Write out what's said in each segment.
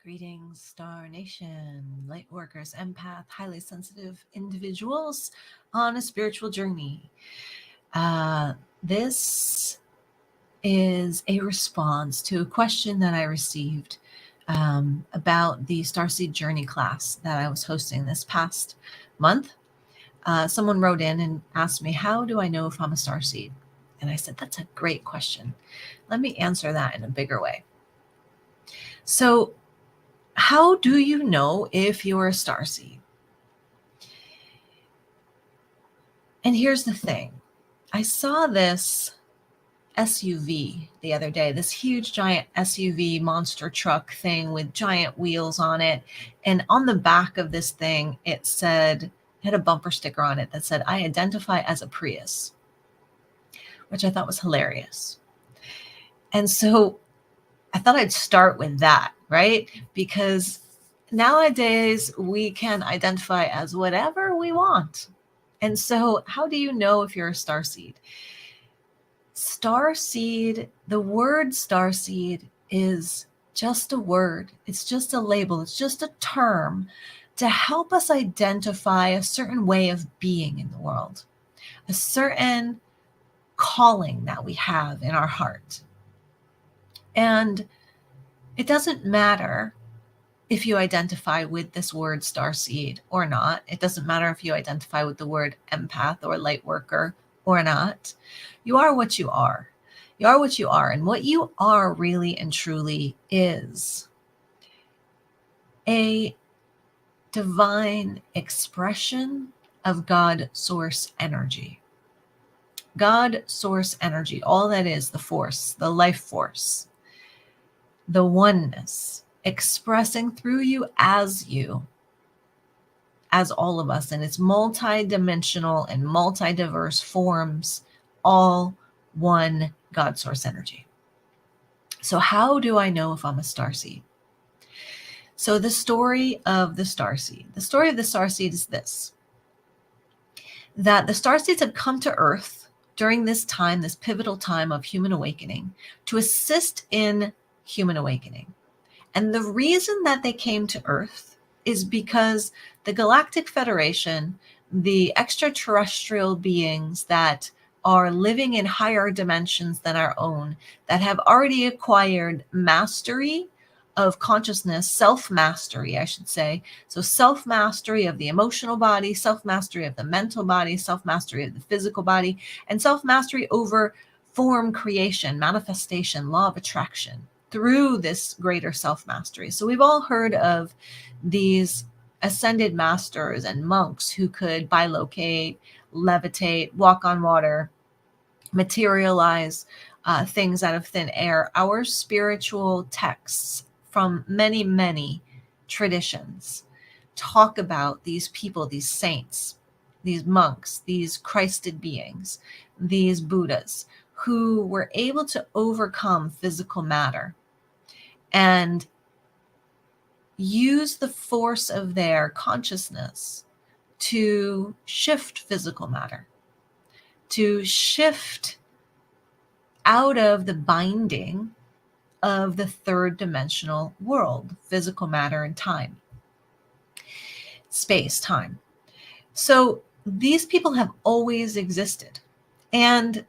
Greetings, Star Nation, light workers, empath, highly sensitive individuals on a spiritual journey. This is a response to a question that I received about the Starseed Journey class that I was hosting this past month. Someone wrote in and asked me, how do I know if I'm a Starseed? And I said, that's a great question. Let me answer that in a bigger way. So, how do you know if you're a starseed? And here's the thing. I saw this SUV the other day, this huge giant SUV monster truck thing with giant wheels on it. And on the back of this thing, it had a bumper sticker on it that said, I identify as a Prius, which I thought was hilarious. And so I thought I'd start with that, right? Because nowadays we can identify as whatever we want. And so how do you know if you're a starseed? Starseed, the word starseed is just a word. It's just a label. It's just a term to help us identify a certain way of being in the world, a certain calling that we have in our heart. And it doesn't matter if you identify with this word starseed or not. It doesn't matter if you identify with the word empath or light worker or not. You are what you are. You are what you are. And what you are really and truly is a divine expression of God source energy. God source energy, all that is, the force, the life force, the oneness, expressing through you, as all of us, in its multi-dimensional and multi-diverse forms, all one God source energy. So how do I know if I'm a starseed? So the story of the starseed is this, that the starseeds have come to Earth during this time, this pivotal time of human awakening, to assist in human awakening. And the reason that they came to Earth is because the Galactic Federation, the extraterrestrial beings that are living in higher dimensions than our own, that have already acquired mastery of consciousness, self-mastery, I should say. So self-mastery of the emotional body, self-mastery of the mental body, self-mastery of the physical body, and self-mastery over form creation, manifestation, law of attraction, through this greater self-mastery. So we've all heard of these ascended masters and monks who could bilocate, levitate, walk on water, materialize things out of thin air. Our spiritual texts from many, many traditions talk about these people, these saints, these monks, these Christed beings, these Buddhas, who were able to overcome physical matter and use the force of their consciousness to shift physical matter, to shift out of the binding of the third dimensional world, physical matter and time, space, time. So these people have always existed. And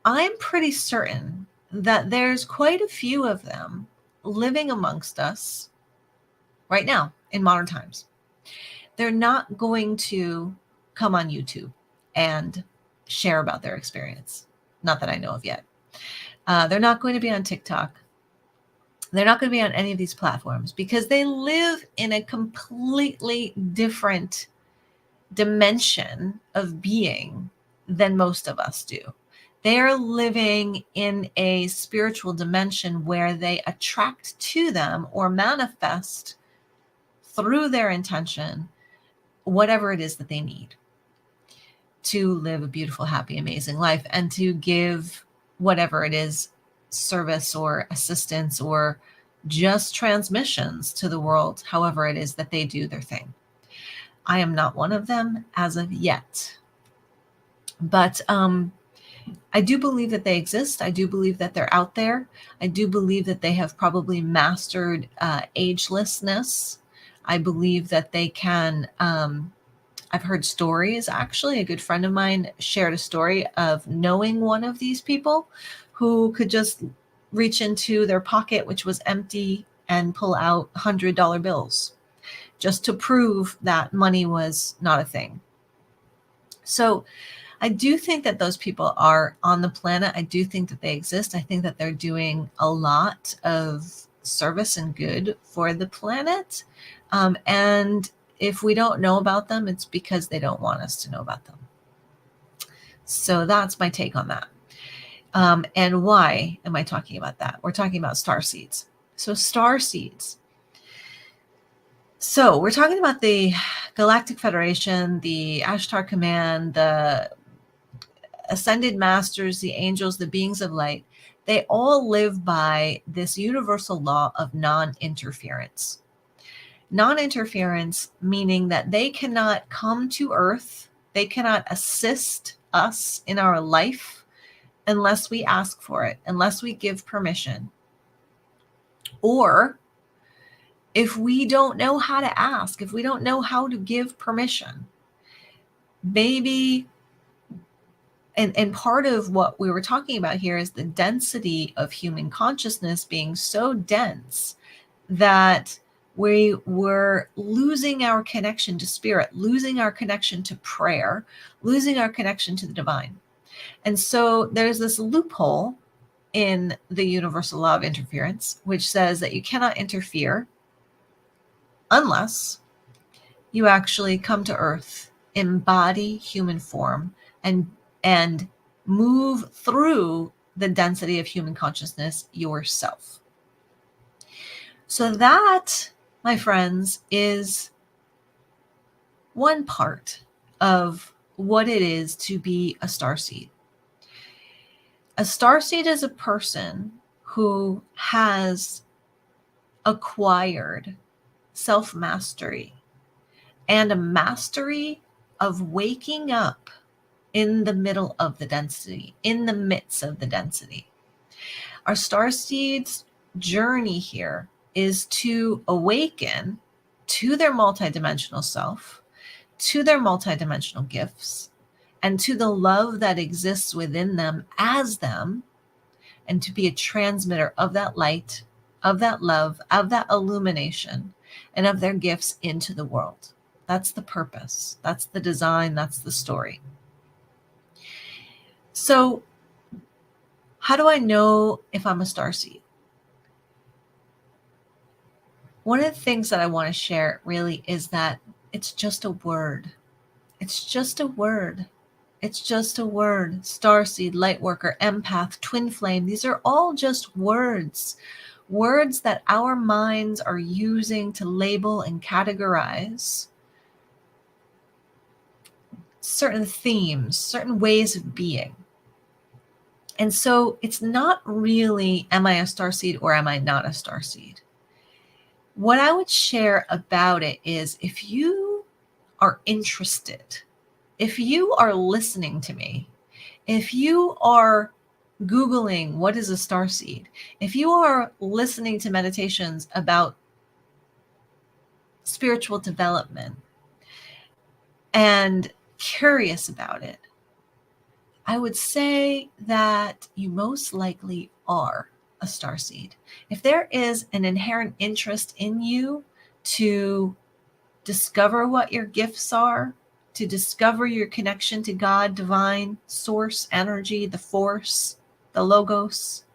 I'm pretty certain that there's quite a few of them living amongst us right now in modern times. They're not going to come on YouTube and share about their experience. Not that I know of yet. They're not going to be on TikTok. They're not going to be on any of these platforms because they live in a completely different dimension of being than most of us do. They're living in a spiritual dimension where they attract to them or manifest through their intention whatever it is that they need to live a beautiful, happy, amazing life, and to give whatever it is, service or assistance or just transmissions to the world, however it is that they do their thing. I am not one of them as of yet. But I do believe that they exist. I do believe that they're out there. I do believe that they have probably mastered agelessness. I believe that they can. I've heard stories. Actually, a good friend of mine shared a story of knowing one of these people who could just reach into their pocket, which was empty, and pull out $100 bills just to prove that money was not a thing. So I do think that those people are on the planet. I do think that they exist. I think that they're doing a lot of service and good for the planet. And if we don't know about them, it's because they don't want us to know about them. So that's my take on that. And why am I talking about that? We're talking about star seeds. So star seeds. So we're talking about the Galactic Federation, the Ashtar Command, the Ascended Masters, the angels, the beings of light. They all live by this universal law of non-interference. Non-interference meaning that they cannot come to Earth, they cannot assist us in our life unless we ask for it, unless we give permission. Or if we don't know how to ask, if we don't know how to give permission, maybe, and part of what we were talking about here is the density of human consciousness being so dense that we were losing our connection to spirit, losing our connection to prayer, losing our connection to the divine. And so there's this loophole in the universal law of interference, which says that you cannot interfere unless you actually come to Earth, embody human form, and move through the density of human consciousness yourself. So that, my friends, is one part of what it is to be a starseed. A starseed is a person who has acquired self-mastery and a mastery of waking up in the middle of the density, in the midst of the density. Our starseed's journey here is to awaken to their multidimensional self, to their multidimensional gifts, and to the love that exists within them as them, and to be a transmitter of that light, of that love, of that illumination, and of their gifts into the world. That's the purpose. That's the design. That's the story. So how do I know if I'm a starseed? One of the things that I want to share really is that it's just a word. It's just a word. It's just a word. Starseed, lightworker, empath, twin flame. These are all just words. Words that our minds are using to label and categorize certain themes, certain ways of being. And so it's not really, am I a starseed or am I not a starseed? What I would share about it is, if you are interested, if you are listening to me, if you are Googling what is a starseed, if you are listening to meditations about spiritual development and curious about it, I would say that you most likely are a starseed. If there is an inherent interest in you to discover what your gifts are, to discover your connection to God, divine, source, energy, the force, the logos,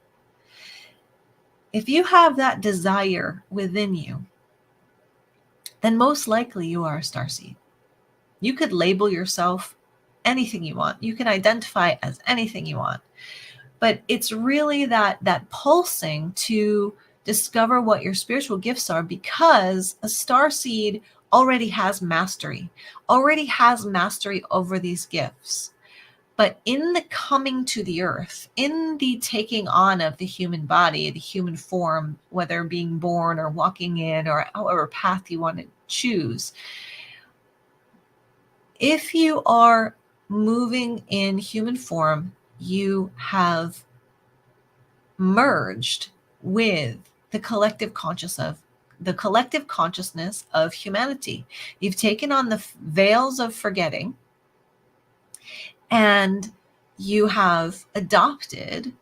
if you have that desire within you, then most likely you are a starseed. You could label yourself anything you want. You can identify as anything you want. But it's really that pulsing to discover what your spiritual gifts are, because a starseed already has mastery over these gifts. But in the coming to the earth, in the taking on of the human body, the human form, whether being born or walking in or however path you want to choose, if you are moving in human form you have merged with the collective consciousness of humanity. You've taken on the veils of forgetting, and you have adopted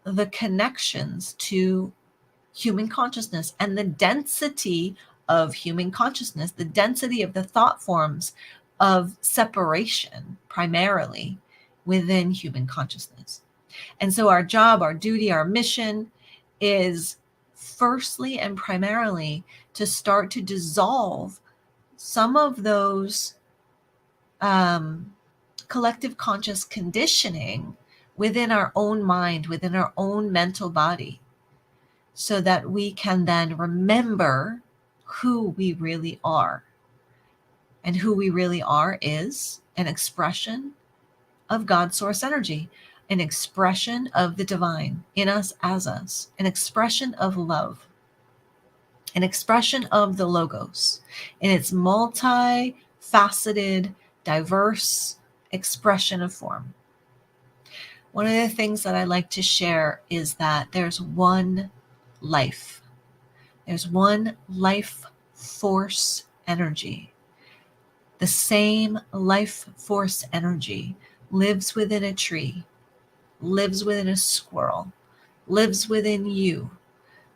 the connections to human consciousness and the density of human consciousness, the density of the thought forms of separation, primarily within human consciousness. And so our job, our duty, our mission is firstly and primarily to start to dissolve some of those collective conscious conditioning within our own mind, within our own mental body, so that we can then remember who we really are. And who we really are is an expression of God's source energy, an expression of the divine in us, as us, an expression of love, an expression of the Logos in its multifaceted, diverse expression of form. One of the things that I like to share is that there's one life. There's one life force energy. The same life force energy lives within a tree, lives within a squirrel, lives within you,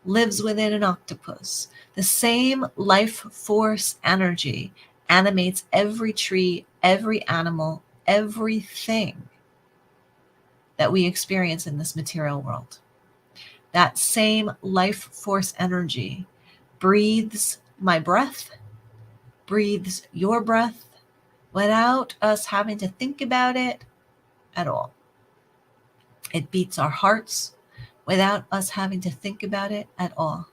lives within an octopus. The same life force energy animates every tree, every animal, everything that we experience in this material world. That same life force energy breathes my breath, breathes your breath, without us having to think about it at all. It beats our hearts without us having to think about it at all.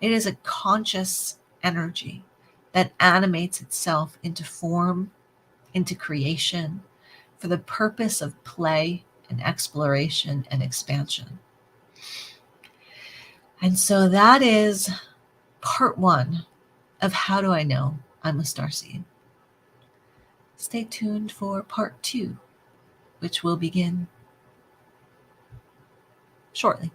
It is a conscious energy that animates itself into form, into creation, for the purpose of play and exploration and expansion. And so that is part one of how do I know I'm a starseed. Stay tuned for part two, which will begin shortly.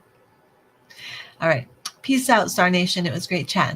All right. Peace out, Star Nation. It was great chatting.